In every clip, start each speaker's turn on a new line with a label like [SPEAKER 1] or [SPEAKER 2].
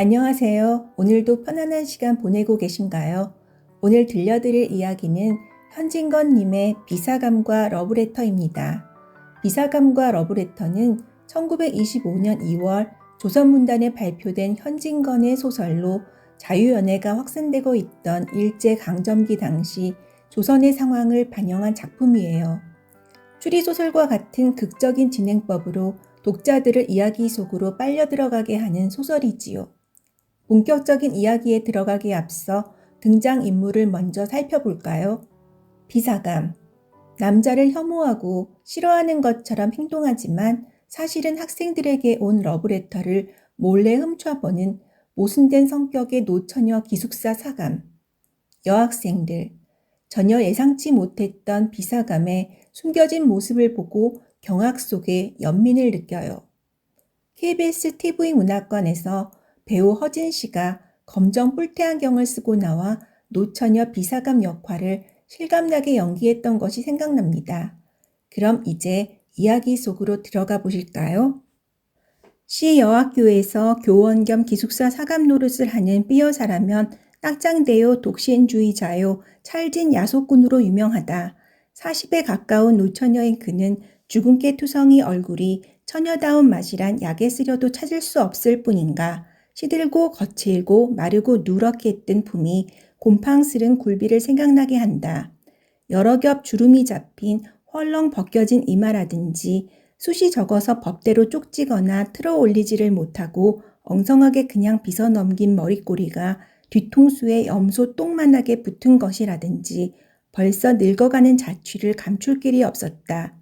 [SPEAKER 1] 안녕하세요. 오늘도 편안한 시간 보내고 계신가요? 오늘 들려드릴 이야기는 현진건님의 비사감과 러브레터입니다. 비사감과 러브레터는 1925년 2월 조선문단에 발표된 현진건의 소설로 자유연애가 확산되고 있던 일제강점기 당시 조선의 상황을 반영한 작품이에요. 추리소설과 같은 극적인 진행법으로 독자들을 이야기 속으로 빨려 들어가게 하는 소설이지요. 본격적인 이야기에 들어가기에 앞서 등장인물을 먼저 살펴볼까요? 비사감. 남자를 혐오하고 싫어하는 것처럼 행동하지만 사실은 학생들에게 온 러브레터를 몰래 훔쳐보는 모순된 성격의 노처녀 기숙사 사감. 여학생들. 전혀 예상치 못했던 비사감의 숨겨진 모습을 보고 경악 속에 연민을 느껴요. KBS TV 문학관에서 배우 허진 씨가 검정 뿔테 안경을 쓰고 나와 노처녀 비사감 역할을 실감나게 연기했던 것이 생각납니다. 그럼 이제 이야기 속으로 들어가 보실까요? 시 여학교에서 교원 겸 기숙사 사감 노릇을 하는 삐여사라면 딱장대요 독신주의자요 찰진 야속꾼으로 유명하다. 40에 가까운 노처녀인 그는 주근깨 투성이 얼굴이 처녀다운 맛이란 약에 쓰려도 찾을 수 없을 뿐인가. 시들고 거칠고 마르고 누렇게 뜬 품이 곰팡스른 굴비를 생각나게 한다. 여러 겹 주름이 잡힌 헐렁 벗겨진 이마라든지 숱이 적어서 법대로 쪽지거나 틀어 올리지를 못하고 엉성하게 그냥 빗어 넘긴 머릿꼬리가 뒤통수에 염소 똥만하게 붙은 것이라든지 벌써 늙어가는 자취를 감출 길이 없었다.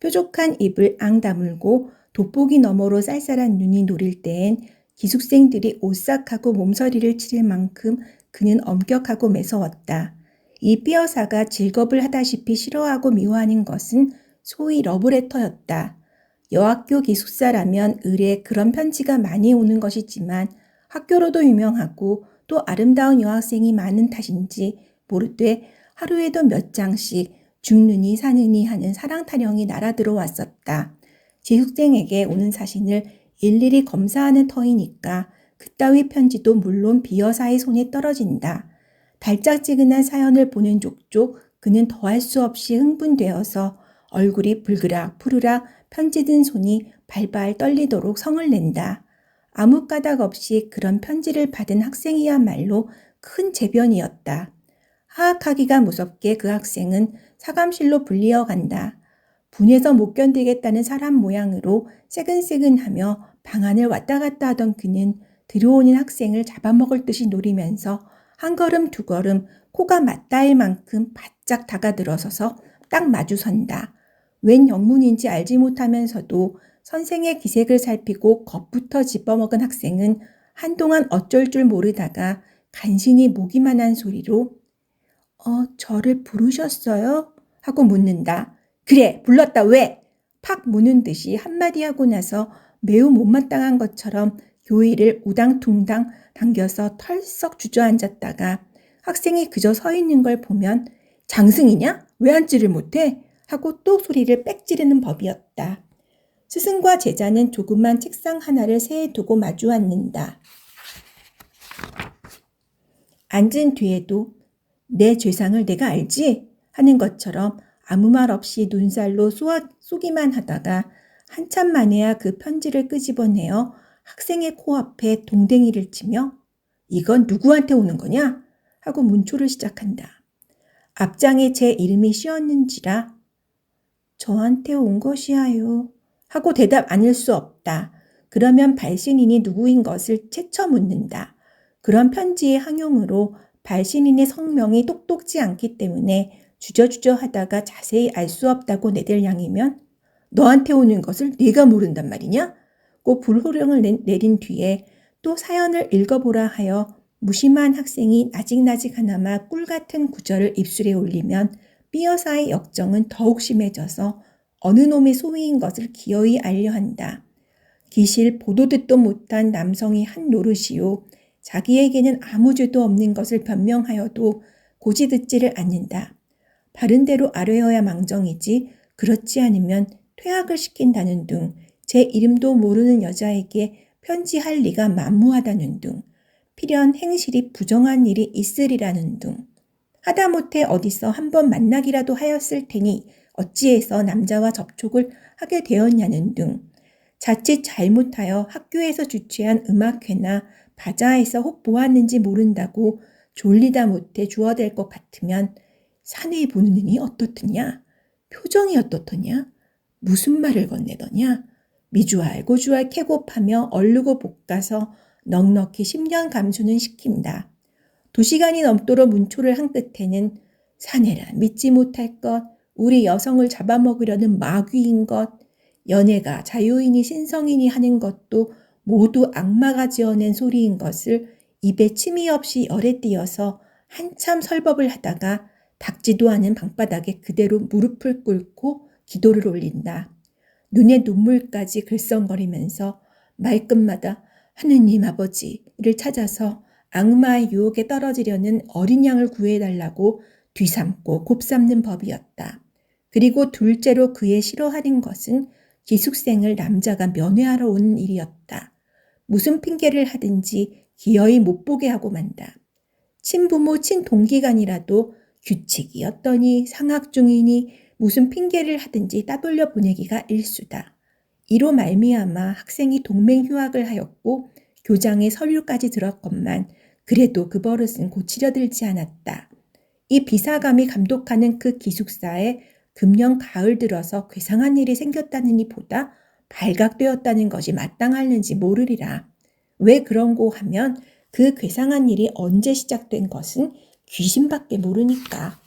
[SPEAKER 1] 뾰족한 입을 앙 다물고 돋보기 너머로 쌀쌀한 눈이 노릴 때엔 기숙생들이 오싹하고 몸서리를 치를 만큼 그는 엄격하고 매서웠다. 이 삐어사가 직업을 하다시피 싫어하고 미워하는 것은 소위 러브레터였다. 여학교 기숙사라면 의례 그런 편지가 많이 오는 것이지만 학교로도 유명하고 또 아름다운 여학생이 많은 탓인지 모르되 하루에도 몇 장씩 죽느니 사느니 하는 사랑 타령이 날아들어왔었다. 기숙생에게 오는 사신을 일일이 검사하는 터이니까 그따위 편지도 물론 비여사의 손에 떨어진다. 달짝지근한 사연을 보는 족족 그는 더할 수 없이 흥분되어서 얼굴이 불그락 푸르락 편지 든 손이 발발 떨리도록 성을 낸다. 아무 까닭 없이 그런 편지를 받은 학생이야말로 큰 재변이었다. 하악하기가 무섭게 그 학생은 사감실로 불리어 간다. 분해서 못 견디겠다는 사람 모양으로 새근새근하며 방안을 왔다 갔다 하던 그는 들어오는 학생을 잡아먹을 듯이 노리면서 한 걸음 두 걸음 코가 맞닿을 만큼 바짝 다가들어서서 딱 마주선다. 웬 영문인지 알지 못하면서도 선생의 기색을 살피고 겁부터 집어먹은 학생은 한동안 어쩔 줄 모르다가 간신히 모기만한 소리로 저를 부르셨어요? 하고 묻는다. 그래, 불렀다. 왜? 팍 무는 듯이 한마디 하고 나서 매우 못마땅한 것처럼 교의를 우당퉁당 당겨서 털썩 주저앉았다가 학생이 그저 서 있는 걸 보면 장승이냐? 왜 앉지를 못해? 하고 또 소리를 빽 지르는 법이었다. 스승과 제자는 조그만 책상 하나를 세에 두고 마주 앉는다. 앉은 뒤에도 내 죄상을 내가 알지? 하는 것처럼 아무 말 없이 눈살로 쏘기만 하다가 한참 만에야 그 편지를 끄집어내어 학생의 코앞에 동댕이를 치며 이건 누구한테 오는 거냐? 하고 문초를 시작한다. 앞장에 제 이름이 씌었는지라 저한테 온 것이야요. 하고 대답 아닐 수 없다. 그러면 발신인이 누구인 것을 채쳐 묻는다. 그런 편지의 항용으로 발신인의 성명이 똑똑지 않기 때문에 주저주저 하다가 자세히 알 수 없다고 내댈 양이면 너한테 오는 것을 네가 모른단 말이냐? 고 불호령을 내린 뒤에 또 사연을 읽어보라 하여 무심한 학생이 나직나직하나마 꿀같은 구절을 입술에 올리면 삐여사의 역정은 더욱 심해져서 어느 놈의 소위인 것을 기어이 알려한다. 기실 보도 듣도 못한 남성이 한 노릇이요. 자기에게는 아무 죄도 없는 것을 변명하여도 고지 듣지를 않는다. 바른 대로 아뢰어야 망정이지 그렇지 않으면 퇴학을 시킨다는 둥 제 이름도 모르는 여자에게 편지할 리가 만무하다는 둥, 필연 행실이 부정한 일이 있으리라는 둥, 하다못해 어디서 한번 만나기라도 하였을 테니 어찌해서 남자와 접촉을 하게 되었냐는 등 자칫 잘못하여 학교에서 주최한 음악회나 바자에서 혹 보았는지 모른다고 졸리다 못해 주어댈 것 같으면 사내에 보는 눈이 어떻더냐? 표정이 어떻더냐? 무슨 말을 건네더냐? 미주알 고주알 캐곱하며 얼르고 볶아서 넉넉히 10년 감수는 시킨다. 2시간이 넘도록 문초를 한 끝에는 사내라 믿지 못할 것, 우리 여성을 잡아먹으려는 마귀인 것, 연애가 자유인이 신성인이 하는 것도 모두 악마가 지어낸 소리인 것을 입에 침이 없이 열에 띄어서 한참 설법을 하다가 닦지도 않은 방바닥에 그대로 무릎을 꿇고 기도를 올린다. 눈에 눈물까지 글썽거리면서 말끝마다 하느님 아버지를 찾아서 악마의 유혹에 떨어지려는 어린 양을 구해달라고 뒤삼고 곱삼는 법이었다. 그리고 둘째로 그의 싫어하는 것은 기숙생을 남자가 면회하러 오는 일이었다. 무슨 핑계를 하든지 기어이 못 보게 하고 만다. 친부모 친동기간이라도 규칙이었더니 상학 중이니 무슨 핑계를 하든지 따돌려 보내기가 일수다. 이로 말미암아 학생이 동맹 휴학을 하였고 교장의 서류까지 들었건만 그래도 그 버릇은 고치려 들지 않았다. 이 비사감이 감독하는 그 기숙사에 금년 가을 들어서 괴상한 일이 생겼다느니 보다 발각되었다는 것이 마땅할는지 모르리라. 왜 그런고 하면 그 괴상한 일이 언제 시작된 것은 귀신밖에 모르니까.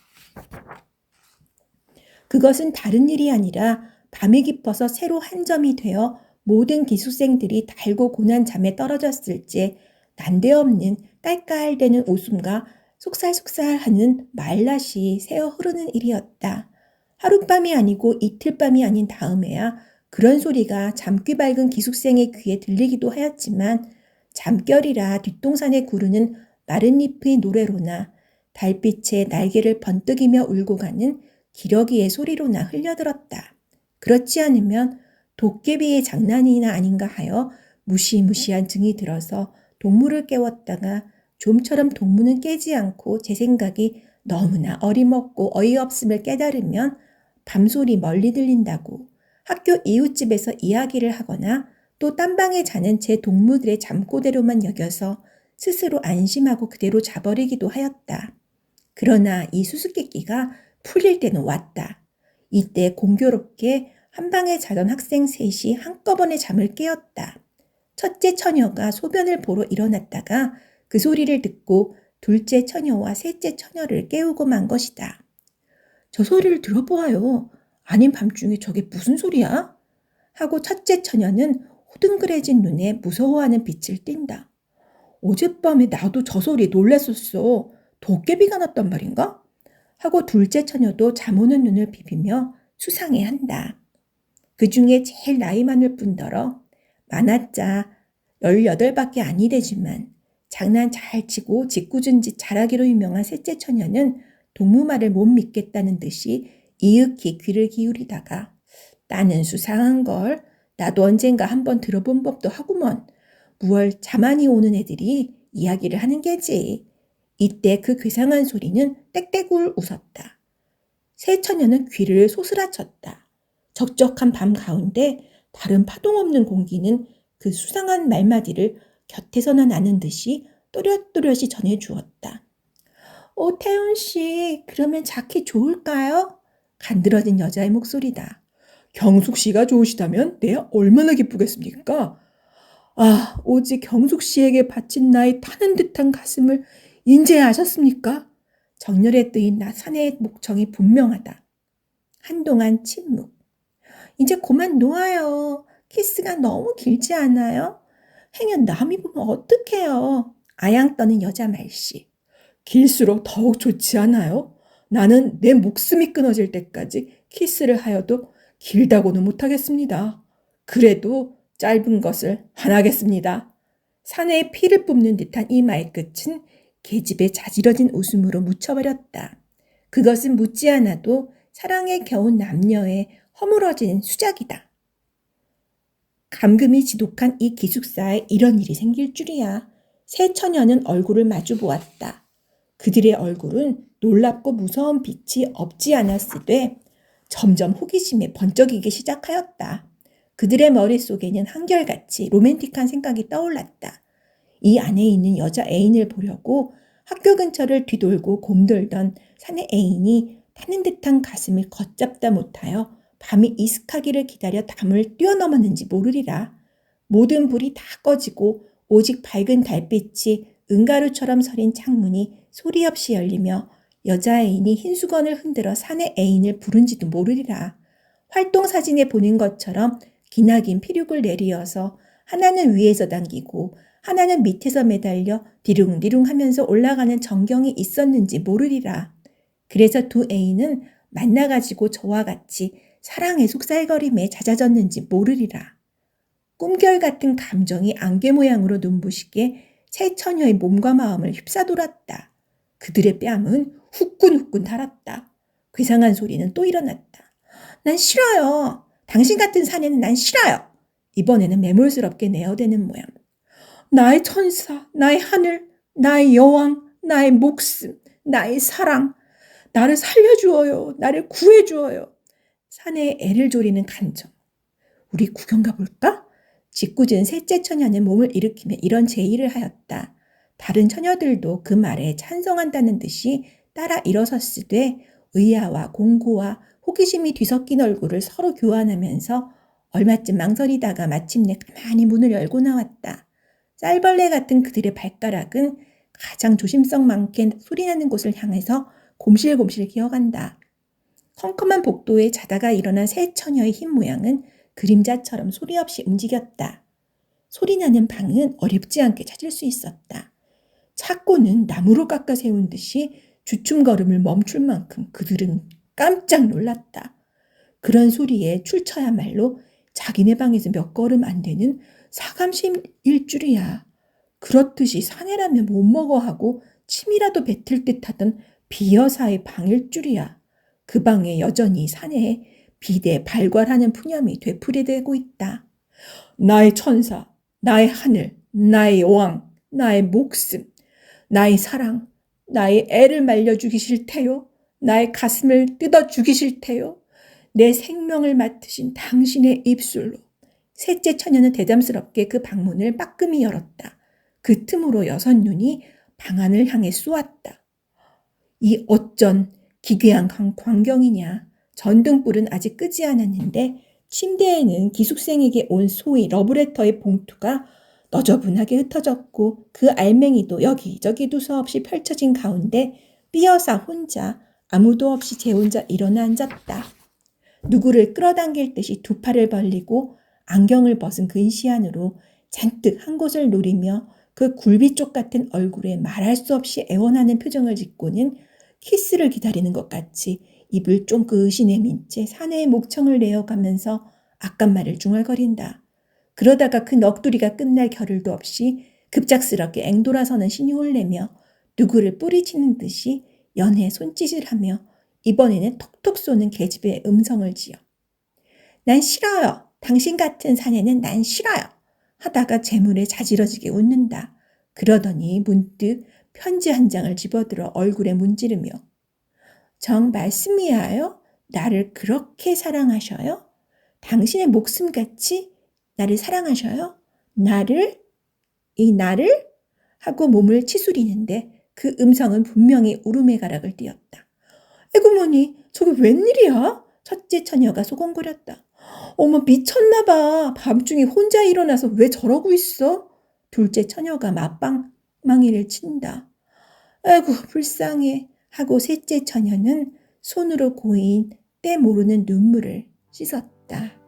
[SPEAKER 1] 그것은 다른 일이 아니라 밤이 깊어서 새로 한 점이 되어 모든 기숙생들이 달고 고난 잠에 떨어졌을 때 난데없는 깔깔대는 웃음과 속살속살하는 말낯이 새어 흐르는 일이었다. 하룻밤이 아니고 이틀밤이 아닌 다음에야 그런 소리가 잠귀 밝은 기숙생의 귀에 들리기도 하였지만 잠결이라 뒷동산에 구르는 마른 잎의 노래로나 달빛에 날개를 번뜩이며 울고 가는 기러기의 소리로나 흘려들었다. 그렇지 않으면 도깨비의 장난이나 아닌가 하여 무시무시한 증이 들어서 동무를 깨웠다가 좀처럼 동무는 깨지 않고 제 생각이 너무나 어림없고 어이없음을 깨달으면 밤소리 멀리 들린다고 학교 이웃집에서 이야기를 하거나 또 딴방에 자는 제 동무들의 잠꼬대로만 여겨서 스스로 안심하고 그대로 자버리기도 하였다. 그러나 이 수수께끼가 풀릴 때는 왔다. 이때 공교롭게 한 방에 자던 학생 셋이 한꺼번에 잠을 깨었다. 첫째 처녀가 소변을 보러 일어났다가 그 소리를 듣고 둘째 처녀와 셋째 처녀를 깨우고 만 것이다. 저 소리를 들어보아요. 아닌 밤중에 저게 무슨 소리야? 하고 첫째 처녀는 호둥그레진 눈에 무서워하는 빛을 띈다. 어젯밤에 나도 저 소리에 놀랐었어. 도깨비가 났단 말인가? 하고 둘째 처녀도 잠 오는 눈을 비비며 수상해한다. 그 중에 제일 나이 많을 뿐더러 많았자 18밖에 아니되지만 장난 잘 치고 짓궂은 짓 잘하기로 유명한 셋째 처녀는 동무 말을 못 믿겠다는 듯이 이윽히 귀를 기울이다가 나는 수상한 걸 나도 언젠가 한번 들어본 법도 하구먼. 무얼 자만이 오는 애들이 이야기를 하는 게지. 이때 그 괴상한 소리는 땡땡울 웃었다. 새 처녀는 귀를 소스라쳤다. 적적한 밤 가운데 다른 파동없는 공기는 그 수상한 말마디를 곁에서나 나는 듯이 또렷또렷이 전해주었다. 태훈씨, 그러면 자키 좋을까요? 간드러진 여자의 목소리다. 경숙씨가 좋으시다면 내가 얼마나 기쁘겠습니까? 아, 오직 경숙씨에게 바친 나의 타는 듯한 가슴을 인제 아셨습니까? 정열에 뜨인 나 사내의 목청이 분명하다. 한동안 침묵. 이제 그만 놓아요. 키스가 너무 길지 않아요? 행여 남이 보면 어떡해요? 아양 떠는 여자 말씨. 길수록 더욱 좋지 않아요? 나는 내 목숨이 끊어질 때까지 키스를 하여도 길다고는 못하겠습니다. 그래도 짧은 것을 안 하겠습니다. 사내에 피를 뿜는 듯한 이 말끝은 계집에 자지러진 웃음으로 묻혀버렸다. 그것은 묻지 않아도 사랑에 겨운 남녀의 허물어진 수작이다. 감금이 지독한 이 기숙사에 이런 일이 생길 줄이야. 세 처녀는 얼굴을 마주 보았다. 그들의 얼굴은 놀랍고 무서운 빛이 없지 않았으되 점점 호기심에 번쩍이기 시작하였다. 그들의 머릿속에는 한결같이 로맨틱한 생각이 떠올랐다. 이 안에 있는 여자 애인을 보려고 학교 근처를 뒤돌고 곰돌던 사내 애인이 타는 듯한 가슴을 걷잡다 못하여 밤이 이슥하기를 기다려 담을 뛰어넘었는지 모르리라. 모든 불이 다 꺼지고 오직 밝은 달빛이 은가루처럼 서린 창문이 소리 없이 열리며 여자 애인이 흰 수건을 흔들어 사내 애인을 부른지도 모르리라. 활동사진에 보는 것처럼 기나긴 피륙을 내리어서 하나는 위에서 당기고 하나는 밑에서 매달려 디룽디룽 하면서 올라가는 전경이 있었는지 모르리라. 그래서 두 애인은 만나가지고 저와 같이 사랑의 속살거림에 잦아졌는지 모르리라. 꿈결 같은 감정이 안개 모양으로 눈부시게 세 처녀의 몸과 마음을 휩싸돌았다. 그들의 뺨은 후끈후끈 달았다. 괴상한 소리는 또 일어났다. 난 싫어요. 당신 같은 사내는 난 싫어요. 이번에는 매몰스럽게 내어대는 모양. 나의 천사, 나의 하늘, 나의 여왕, 나의 목숨, 나의 사랑. 나를 살려주어요. 나를 구해주어요. 사내의 애를 조리는 간정. 우리 구경 가볼까? 짓궂은 셋째 처녀는 몸을 일으키며 이런 제의를 하였다. 다른 처녀들도 그 말에 찬성한다는 듯이 따라 일어섰으되 의아와 공고와 호기심이 뒤섞인 얼굴을 서로 교환하면서 얼마쯤 망설이다가 마침내 가만히 문을 열고 나왔다. 쌀벌레 같은 그들의 발가락은 가장 조심성 많게 소리나는 곳을 향해서 곰실곰실 기어간다. 컴컴한 복도에 자다가 일어난 새 처녀의 흰 모양은 그림자처럼 소리 없이 움직였다. 소리나는 방은 어렵지 않게 찾을 수 있었다. 창고는 나무로 깎아 세운 듯이 주춤걸음을 멈출 만큼 그들은 깜짝 놀랐다. 그런 소리에 출처야말로 자기네 방에서 몇 걸음 안 되는 사감심일 줄이야. 그렇듯이 사내라면 못 먹어 하고 침이라도 뱉을 듯하던 비여사의 방일 줄이야. 그 방에 여전히 사내에 비대 발괄하는 푸념이 되풀이되고 있다. 나의 천사, 나의 하늘, 나의 여왕, 나의 목숨, 나의 사랑, 나의 애를 말려 죽이실 테요. 나의 가슴을 뜯어 죽이실 테요. 내 생명을 맡으신 당신의 입술로. 셋째 처녀는 대담스럽게 그 방문을 빠끔히 열었다. 그 틈으로 여섯 눈이 방 안을 향해 쏘았다. 이 어쩐 기괴한 광경이냐. 전등불은 아직 끄지 않았는데 침대에는 기숙생에게 온 소위 러브레터의 봉투가 너저분하게 흩어졌고 그 알맹이도 여기저기 두서없이 펼쳐진 가운데 삐어사 혼자 아무도 없이 제 혼자 일어나 앉았다. 누구를 끌어당길 듯이 두 팔을 벌리고 안경을 벗은 근시안으로 잔뜩 한 곳을 노리며 그 굴비쪽 같은 얼굴에 말할 수 없이 애원하는 표정을 짓고는 키스를 기다리는 것 같이 입을 쫑긋이 내민 채 사내의 목청을 내어가면서 아깐 말을 중얼거린다. 그러다가 그 넋두리가 끝날 겨를도 없이 급작스럽게 앵돌아서는 신용을 내며 누구를 뿌리치는 듯이 연해 손짓을 하며 이번에는 톡톡 쏘는 계집애 음성을 지어 난 싫어요. 당신 같은 사내는 난 싫어요. 하다가 재물에 자지러지게 웃는다. 그러더니 문득 편지 한 장을 집어들어 얼굴에 문지르며 정 말씀이야요? 나를 그렇게 사랑하셔요? 당신의 목숨같이 나를 사랑하셔요? 나를? 이 나를? 하고 몸을 치수리는데 그 음성은 분명히 울음의 가락을 띄었다. 에구머니, 저게 웬일이야? 첫째 처녀가 소곤거렸다. 어머, 미쳤나봐. 밤중에 혼자 일어나서 왜 저러고 있어? 둘째 처녀가 맞방망이를 친다. 아이고, 불쌍해. 하고 셋째 처녀는 손으로 고인 때 모르는 눈물을 씻었다.